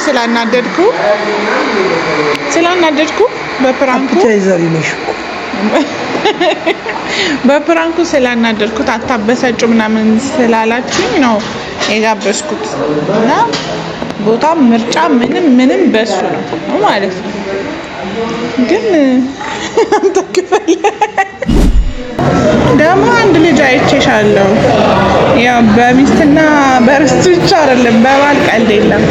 ስላናደድኩ በፕራንኩ ስላናደድኩት አታበሳጩ ምናምን ስላላችሁኝ ነው የጋበዝኩት እና ቦታ ምርጫ ምንም በሱ ነው ማለት ነው። ግን አንተ ክፈል ደግሞ አንድ ልጅ አይቼሻለሁ። ያው በሚስትና በርስት ብቻ አይደለም በባል ቀልድ የለም።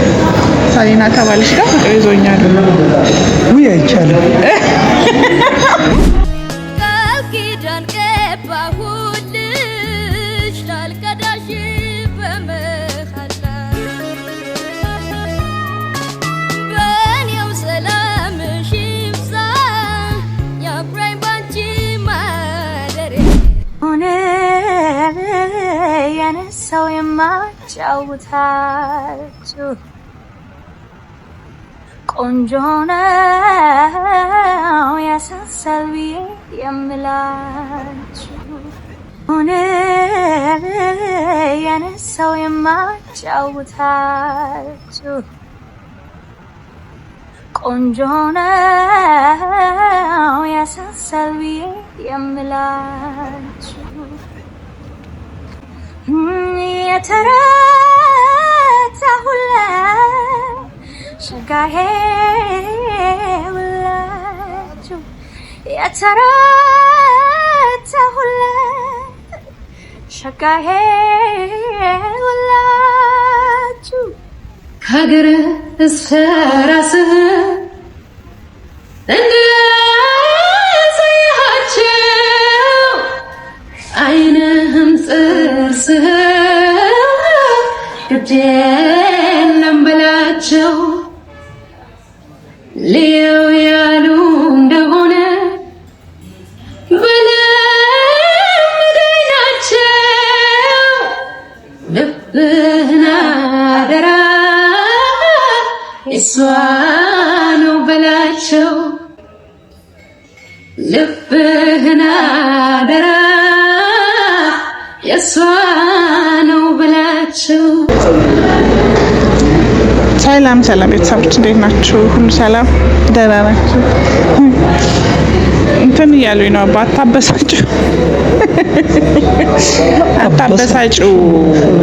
ሳሊና ተባለሽ ጋር ፍቅር ይዞኛል። ውይ አይቻልም። ሰው የማጫውታችሁ ቆንጆ ነው ያሳሳል ብዬ የምላችሁ ሰው የማጫውታችሁ ቆንጆ ነው ያሳሳል ብዬ የምላችሁ የተረታሁለት ሸጋዬ ውላችሁ የተረታሁለት ሸጋዬ ውላችሁ ከእግር እስከ ራስህ እንዳሳያቸው ዓይንህም ጥርስህ ግድ የለም በላቸው ልየው ያሉ እንደሆነ በለምደኝ ናቸው ልብህን አደራ የሷ ነው በላቸው ልብህን አደራ የሷ ነው በላቸው። ሰላም ቤተሰቦች እንዴት ናችሁ? ሁሉ ሰላም ደህና ናችሁ? እንትን እያሉኝ ነው አታበሳጩ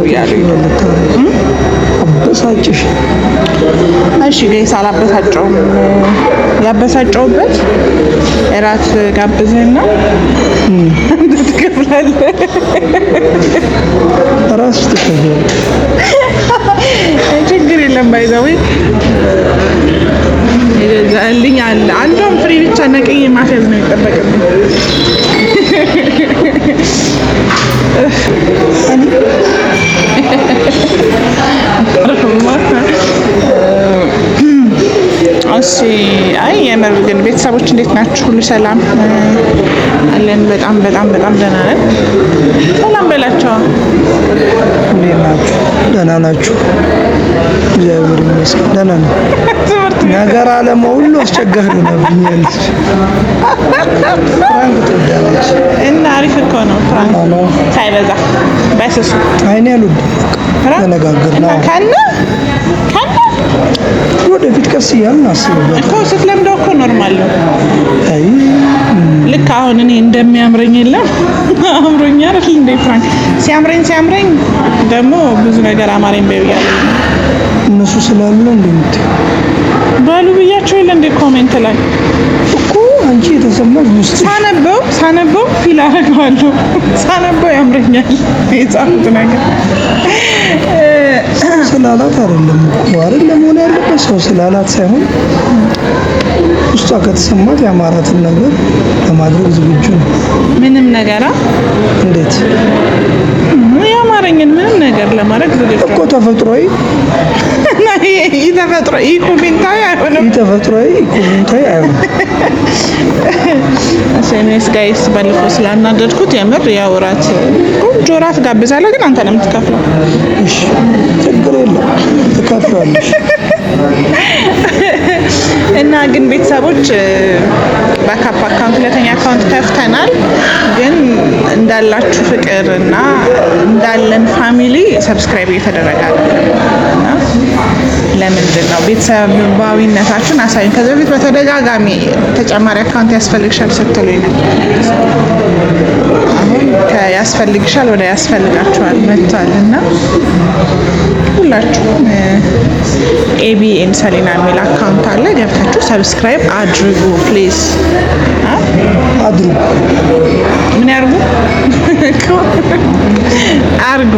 እያሉኝ ነው። አበሳጭሽ? እሺ ጋይስ አላበሳጨውም። ያበሳጨውበት እራት ጋብዘና አንተ ትከፍላለህ። እራስሽ ትከፍላለሽ። ችግር የለም ባይዘው ይገዛልኝ አለ። አንዱም ፍሪ ብቻ ነቀኝ ማፈዝ ነው የሚጠበቅብኝ። እሺ አይ የምር ግን ቤተሰቦች እንዴት ናችሁ? ሁሉ ሰላም አለን? በጣም ደህና ነን። ሰላም በላቸው። እንዴት ናችሁ? ደህና ናችሁ? እግዚአብሔር ይመስገን ደህና ነው። ነገር አለማ ሁሉ አስቸጋሪ ነው ብኛለች። ፍራንክ ትወዳለች እና አሪፍ እኮ ነው ፍራንክ ሳይበዛ በስሱ አይኔ አሉት ተነጋገርና ካና ወደፊት ቀስ እያልን አስብበት እኮ ስትለምደው እኮ ኖርማል ነው። አይ ልክ አሁን እኔ እንደሚያምረኝ የለም አምሮኛል አይደል እንዴ? ፍራንክ ሲያምረኝ ደግሞ ብዙ ነገር አማረኝ በይያለሁ። እነሱ ስላሉ እንደምት ባሉ ብያቸው የለ እንደ ኮሜንት ላይ እኮ አንቺ የተሰማሽ ውስጥ ሳነበው ፊል አደርገዋለሁ። ሳነበው ያምረኛል የጻፉት ነገር ስላላት አይደለም እኮ አይደለም ሆነ ያለበት ሰው ስላላት ሳይሆን ውስጧ ከተሰማት ያማራትን ነገር ለማድረግ ዝግጁ ነው። ምንም ነገር እንዴት ያማረኝን ምንም ነገር ለማድረግ ዝግጁ እኮ ተፈጥሮይ ኮሜንታዊ አይሆንም። እኔስ ጋይስ ባለፈው ስላናደድኩት የምር ያው እራት ቆንጆ እራት ጋብዛለሁ፣ ግን አንተ ነው የምትከፍለው። እሺ ችግር የለም ትከፍላለሽ። እና እና ግን ቤተሰቦች ባካፕ አካውንት ሁለተኛ አካውንት ከፍተናል። ግን እንዳላችሁ ፍቅር እና እንዳለን ፋሚሊ ሰብስክራይብ እየተደረገ አይደለም እና ለምንድን ነው ቤተሰባዊነታችሁን አሳዩን። ከዚህ በፊት በተደጋጋሚ ተጨማሪ አካውንት ያስፈልግሻል ስትሉኝ ነበር። አሁን ከያስፈልግሻል ወደ ያስፈልጋችኋል መጥቷል እና ሁላችሁም ኤቢኤን ሰሊና የሚል አካውንት አለ፣ ገብታችሁ ሰብስክራይብ አድርጉ ፕሊዝ። አድርጉ ምን ያርጉ? አርጉ።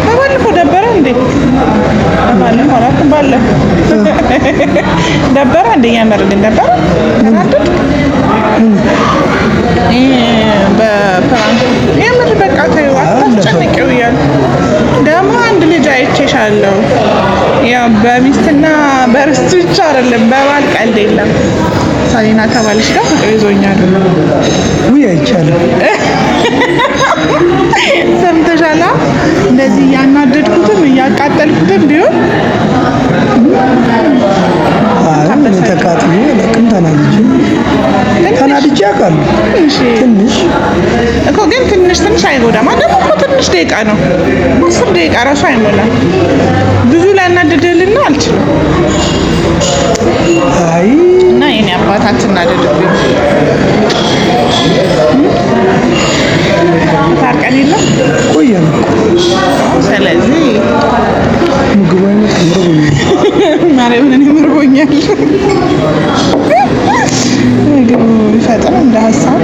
ባለፈው ደበረ እንዴ? ባለፈው አራት ባለፈው ደበረ እንዴ? ያመር ግን ደበረ ተናደድ በፕራንክ የምር በቃ ተይው አታስጨንቂው እያሉ ደግሞ አንድ ልጅ አይቼሻለሁ። ያው በሚስትና በርስት ብቻ አይደለም በባል ቀልድ የለም። ሰሊና ከባልሽ ጋር ፍቅር ይዞኛል። ውይ አይቻልም። ሰምተሻላ? እንደዚህ እያናደድኩትም እያቃጠልኩትም ቢሆን ምን ተቃጥሎ ለቅም ተናድጄ አውቃለሁ። ትንሽ እኮ ግን ትንሽ አይጎዳም። ደግሞ እኮ ትንሽ ደቂቃ ነው፣ 10 ደቂቃ ራሱ አይሞላም። ብዙ ላናደደልና አልችልም። አይ እና የኔ አባት አትናደድብኝ። ታርቀን የለም ቆየን። ስለዚህ ምግቡ አይነት ማርያምን እኔ ምርቦኛል። ምግቡ ይፈጥን እንደ ሀሳብ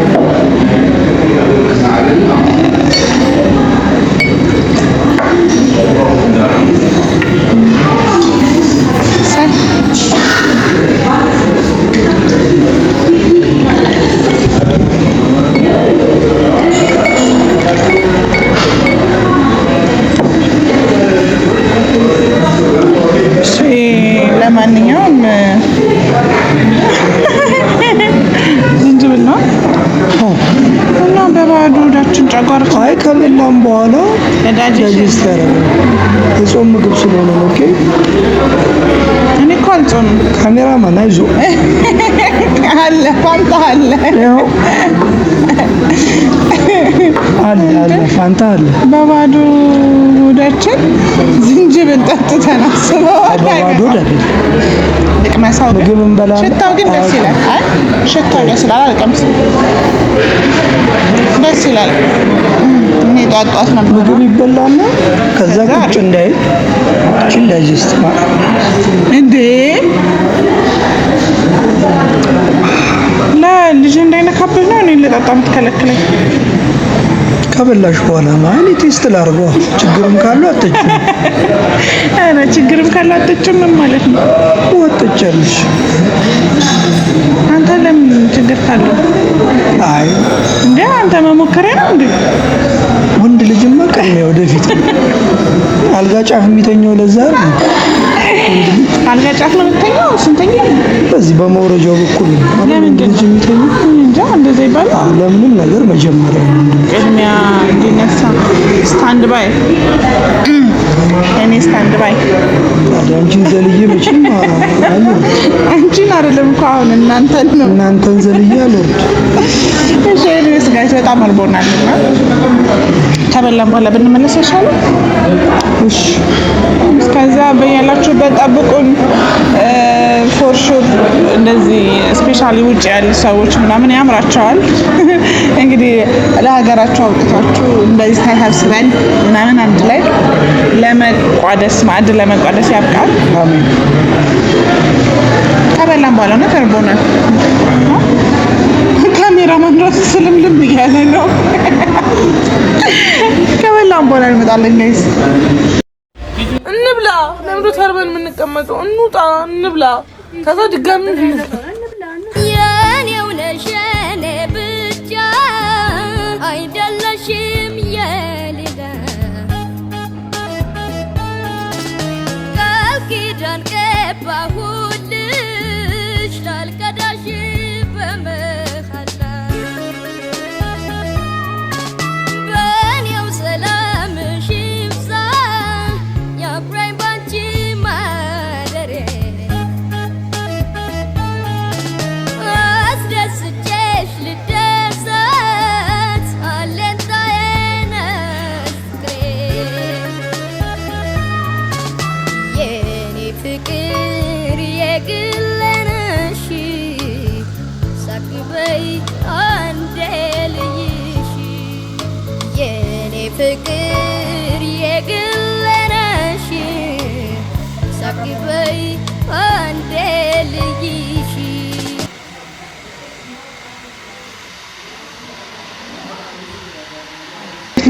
ለማንኛውም ዝንጅብል ነው እና በባዶ ሆዳችን ጨጓራ አይ ከበላም በኋላ ዳይጀስት ያደርጋል። የጾም ምግብ ስለሆነ ነው። ኦኬ እኔ እኮ አልጾምም። ካሜራማን አይዞ አለ ፋንታ አለ አለ ፋንታ አለ። በባዶ ሆዳችን ዝንጅብል ጠጥተን አስበዋል። በባዶ አይደል ልቅመሳው ምግብ እንበላለን። ሽታው ግን ደስ ይላል። አይ ሽታው ደስ ይላል። አልቀምስም። ደስ ይላል። እኔ ጧት ነው ምግብ ይበላና ከዛ ቁጭ እንዳይል ዳይጀስት ማለት እንዴ ልጅ እንዳይነካብህ ነው እኔ ልጠጣ የምትከለክለኝ? ከበላሽ በኋላ ማለት ቴስት ላድርገው። ችግርም ካለው አትችም። አረ ችግርም ካለው አትችም ማለት ነው። ወጥቻለሽ አንተ ለምን ችግር ካለው? አይ እንዴ አንተ መሞከሪያ ነው እንዴ? ወንድ ልጅማ ቀድሜ ወደፊት አልጋ ጫፍ የሚተኛው ለዛ ነው። አልጋ ጫፍ ነው የምትተኛው? ስንተኛ? በዚህ በመውረጃው በኩል ለምንድን ልጅ የሚተኛው? እንጃ እንደዛ ይባላል። ለምንም ነገር መጀመሪያ ነው ቅድሚያ እንዲነሳ ስታንድ ባይ። እኔ ስታንድ ባይ አንቺን ዘልዬ መቼም አንቺን አይደለም እኮ አሁን እናንተን ዘልዬ አልወርድ። እሺ እኔስ ጋይስ በጣም አልቦናልና ከበላን በኋላ ብንመለስ ይሻላል። እሺ እስከዛ በያላችሁበት ጠብቁን። ፎር ሹር እንደዚህ ስፔሻሊ ውጭ ያሉ ሰዎች ምናምን ያምራቸዋል። እንግዲህ ለሀገራቸው አውጥታችሁ እንደዚህ ተሰብስበን ምናምን አንድ ላይ ለመቋደስ ማዕድ ለመቋደስ ያብቃል። አሜን። ከበላን በኋላ ነው ተርቦናል። ካሜራማን ራሱ ስልምልም እያለ ነው። ከበላን በኋላ እንመጣለን ጋይስ። እንብላ። ለምዶ ተርበን የምንቀመጠው እንውጣ፣ እንብላ። ከዛ ድጋሚ የኔው ነሽ የኔ ብቻ አይደለሽም የሌላ ቃል ኪዳን ገባሁልሽ ላልከዳሽ በመሐላ በኔው ሰላምሽ ይብዛ ያብራኝ ባንቺ ማደር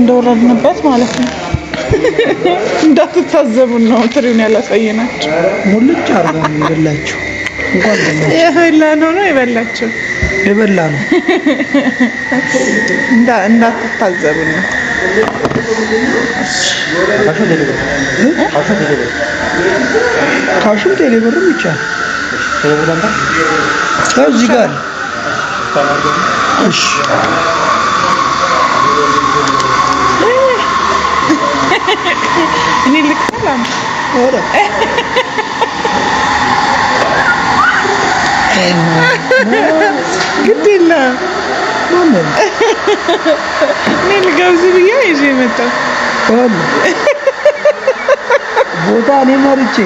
እንደወረድንበት ማለት ነው። እንዳትታዘቡን ነው ትሪውን ያላሳየናቸው። ሙልጭ አርጋ ነው የበላቸው። እንኳን የበላነው ነው የበላቸው የበላነው እንዳትታዘቡን ነው። ካሹ ቴሌብርም ይቻላል እዚህ ጋር እሺ እኔ ልክላም ወራ ግድ የለም እኔ ልጋብዝ ብዬ ይዤ መጣሁ። ቦታ እኔ መርጬ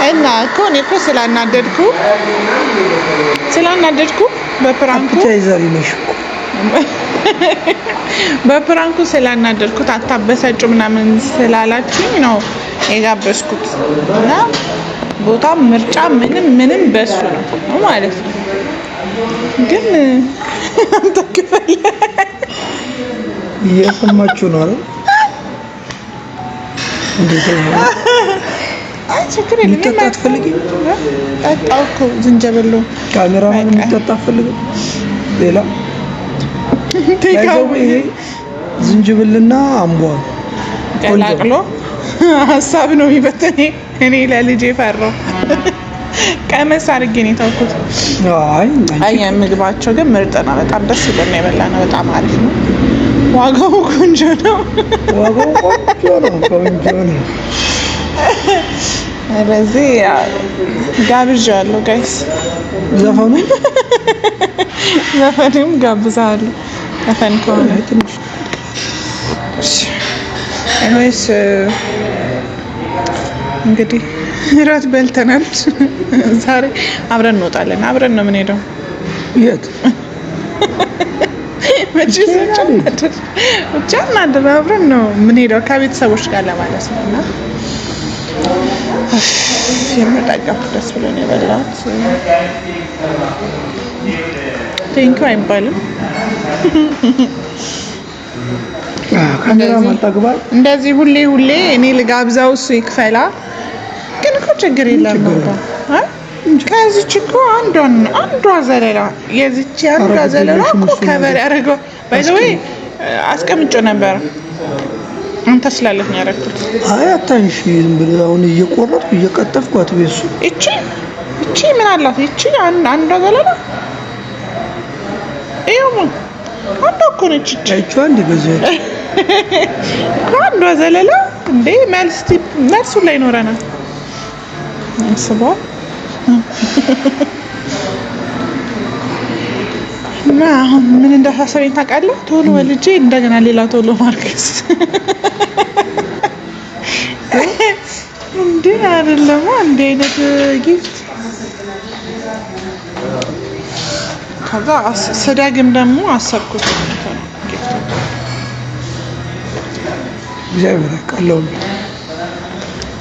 እና እኮ እኔ እኮ ስላናደድኩ በፕራንኩ አፕታይዘር ነሽ በፕራንኩ ስላናደድኩት አታበሳጩ ምናምን ስላላችኝ ነው የጋበዝኩት። እና ቦታ ምርጫ ምንም በሱ ነው ማለት ነው። ግን አንተ ክፈል እየሰማችሁ ነው አይደል? እንዴት ነው? አይ ችግር የለም። ልጠጣ አትፈልጊም? ጠጣሁ እኮ ዝንጀበሎ። ካሜራማን ልጠጣ አትፈልግም? ሌላ ቴካው ይሄ ዝንጅብልና አምቧ ቀላቅሎ ሀሳብ ነው የሚበተኔ። እኔ ለልጄ ፈራሁ። ቀመስ አድርጌ ነው የተውኩት። አይ ምግባቸው ግን ምርጥ ነው። በጣም ደስ ይላል። የበላነው በጣም አሪፍ ነው። ዋጋው ቆንጆ ነው። ስለዚህ ጋብዣለሁ ጋይስ። ዘፈኑም ጋብዛለሁ። ዘፈን ከሆነ ትንሽ ወይስ እንግዲህ እራት በልተናል። ዛሬ አብረን እንወጣለን። አብረን ነው የምንሄደው። የት? ብቻ እናድር አብረን ነው የምንሄደው ከቤተሰቦች ጋር ለማለት ነው። እና የምጠቀም ደስ ብሎ ነው የበላሁት። ቴንኪው አይባልም። እንደዚህ ሁሌ እኔ ልጋብዛው እሱ ይክፈላ። ግን እኮ ችግር የለም ነበር። ከዚች እኮ አንዷ ዘለላ የዚች አንዷ ዘለላ እኮ ከበር ያደረገው ባይዘዌ አስቀምጬው ነበር። አንተ ስላለህ ነው ያደረኩት። አይ አታንሺ ዝም ብለህ አሁን እየቆረጥኩ እየቀጠፍኳት ቤሱ እቺ ምን አላት? እቺ አንዷ ዘለላ ይኸው አንዷ እኮ ነች። እቺ አንድ ገዘች አንዷ ዘለላ እንዴ መልሱ ላይ ኖረናል። ስባ እና አሁን ምን እንዳሳሰበኝ ታውቃለህ? ቶሎ ወልጄ እንደገና ሌላ ቶሎ ማርከስ እንዴ አይደለም አንድ አይነት ጊፍት። ከዛ ስዳግም ደግሞ አሰብኩት እግዚአብሔር ያውቃለው።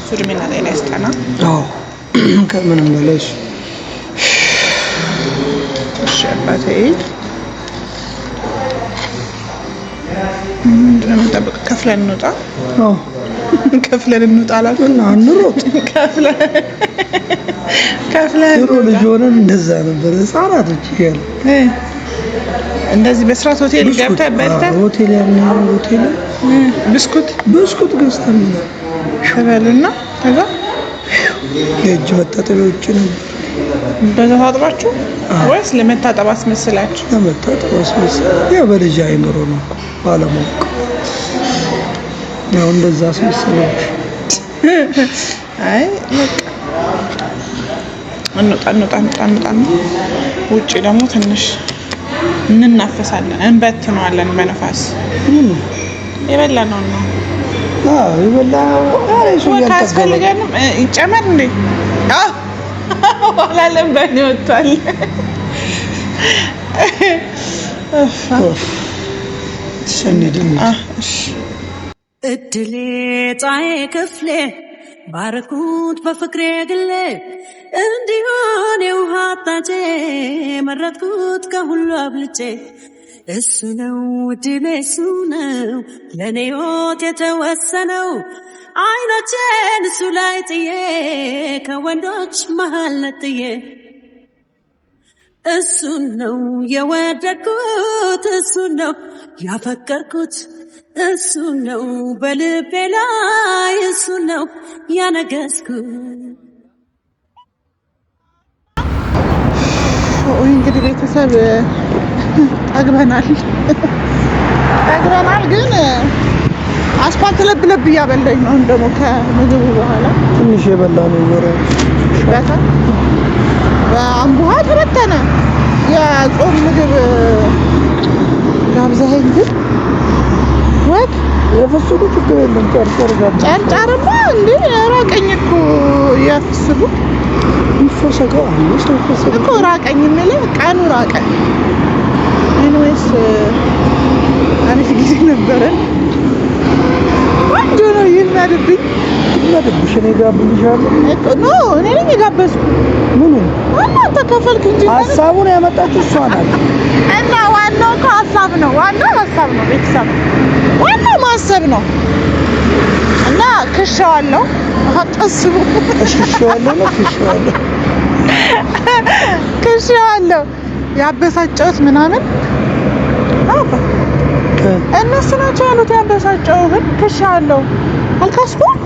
ሱድሚና ላይ ያስጠና። አዎ ከምንም በላይ እሺ አባቴ ምንድነው የምጠብቀው? ከፍለን እንውጣ። አዎ ከፍለን እንውጣ አላልኩም? እና እንሮጥ ከፍለን ድሮ ልጅ ሆነን እንደዛ ነበር። ህፃናቶች እያሉ እንደዚህ በስራት ሆቴል ገብተህ በልተህ ሆቴል ብስኩት ገዝተን ሸበልና ከዛ የእጅ መታጠቢያዎች ነበር። በዛ ታጥባችሁ ወይስ ለመታጠብ አስመስላችሁ? ለመታጠብ አስመስላችሁ። ያው በልጅ አይምሮ ነው ባለማወቅ ያው እንደዛ አስመስላችሁ። አይ በቃ እንውጣ። ውጪ ደግሞ ትንሽ እንናፈሳለን፣ እንበትነዋለን በነፋስ። የበላነው ነው። የበላነው ካስፈልገንም ይጨመር እንዴ? ኋላለም በእኔ ወጥቷል። እድሌ ፀሐይ ክፍሌ ባረኩት በፍቅሬ ግሌ እንዲሆን የውሃ አጣጬ መረጥኩት ከሁሉ አብልጬ እሱ ነው ድል እሱ ነው ለኔ ሕይወት የተወሰነው አይኖቼን እሱ ላይ ጥዬ ከወንዶች መሃል ነጥዬ እሱን ነው የወደድኩት እሱን ነው ያፈቀርኩት እሱን ነው በልቤ ላይ እሱን ነው ያነገስኩት። እንግዲህ ቤተሰብ ጠግበናል ግን አስፋልት ለብ እያበላኝ ነው። ደግሞ ከምግቡ በኋላ ትንሽ የበላ ነው ወረ በታ በአምቡሃ ተበተነ የጾም ምግብ ጋብዛኸኝ ግን ወጥ የፍስሉ ችግር የለም። ጨርጨርማ እንዴ ራቀኝ እኮ ያፍስሉ ይፈሰጋው እኮ ራቀኝ የምልህ ቀኑ ራቀኝ። ኤኒዌይስ አሪፍ ጊዜ ነበረን። ቆንጆ ነው የሚያድብኝ እኔ ጋብዝሻለሁ እኮ ኖ እኔ ነኝ የጋበዝኩ። ምኑ አንተ ከፈልክ እንጂ ሀሳቡን ያመጣችው እሷ ናት። እና ዋናው እኮ ሀሳብ ነው። ዋናው ሀሳብ ነው። ቤተሰብ ዋናው ማሰብ ነው። እና ክሻዋለሁ አታስቡ። ክሻዋለሁ ያበሳጨሁት ምናምን እነሱ ናቸው ያሉት። ያበሳጨሁት ክሻዋለሁ አልካስኩም።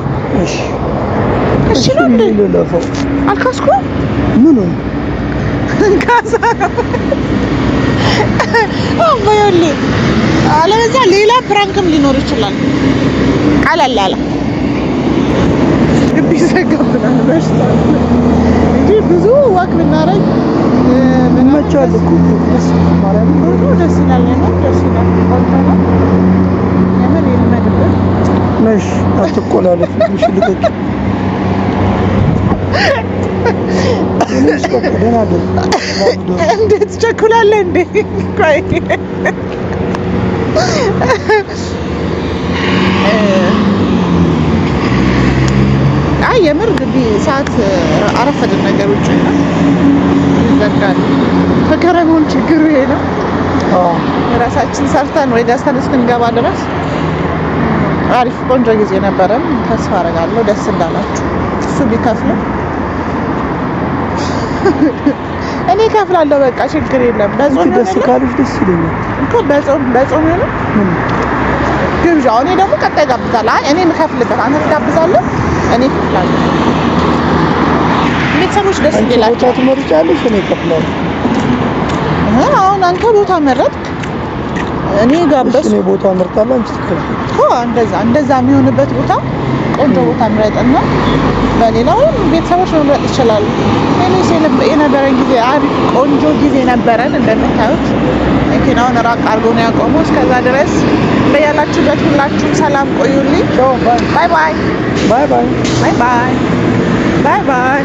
እሺ ነው እንዴ አልካስኩም። ምኑን እንካሳ አባዬ አለበዛ ሌላ ፕራንክም ሊኖር ይችላል። ቀለል አለ ግቢ ዘጋብናል በሽታ እንጂ ብዙ ወክ ብናረግ መቻል እኮ ማለት ነው። ደስ ይላል። ደስ ይላል። ቆንጆ ነው የምር ይልመድበት ነሽ አትቆላለፍ ልቀቂ እንዴት ቸኩላለህ እንዴ? ቆይ አይ የምር ግቢ ሰዓት አረፈድን ነገሮች ነው ይዘጋል። ከከረሙን ችግሩ ይሄ ነው። ራሳችን ሰርተን ወይ ገዝተን እስክንገባ ድረስ አሪፍ ቆንጆ ጊዜ ነበረን። ተስፋ አደርጋለሁ ደስ እንዳላችሁ። እሱ ቢከፍልም እኔ ከፍላለሁ። በቃ ችግር የለም። በጾም ደስ ካለሽ ደስ ይለኛል እኮ በጾም ነው ግብዣው። እኔ ደግሞ ቀጣይ ጋብዛለሁ። አይ እኔ የምከፍልበት አንተ ትጋብዛለህ፣ እኔ እከፍላለሁ። ቤተሰቦች ደስ ይላል። ቦታ ትመርጫለሽ፣ እኔ እከፍላለሁ። አሁን አንተ ቦታ መረጥክ፣ እኔ ጋበዝኩ። እኔ ቦታ መርጣለሁ፣ አንቺ ትከፍላለሽ እኮ እንደዛ የሚሆንበት ቦታ ቆንጆ ቦታ ምረጥና በሌላው ቤተሰቦች መምረጥ ይችላሉ። እኔስ የነበረን ጊዜ አሪፍ ቆንጆ ጊዜ ነበረን። እንደምታዩት መኪናውን ራቅ አድርጎ ነው ያቆመው። እስከዛ ድረስ በያላችሁበት ሁላችሁም ሰላም ቆዩልኝ። ባይ ባይ ባይ ባይ ባይ ባይ ባይ ባይ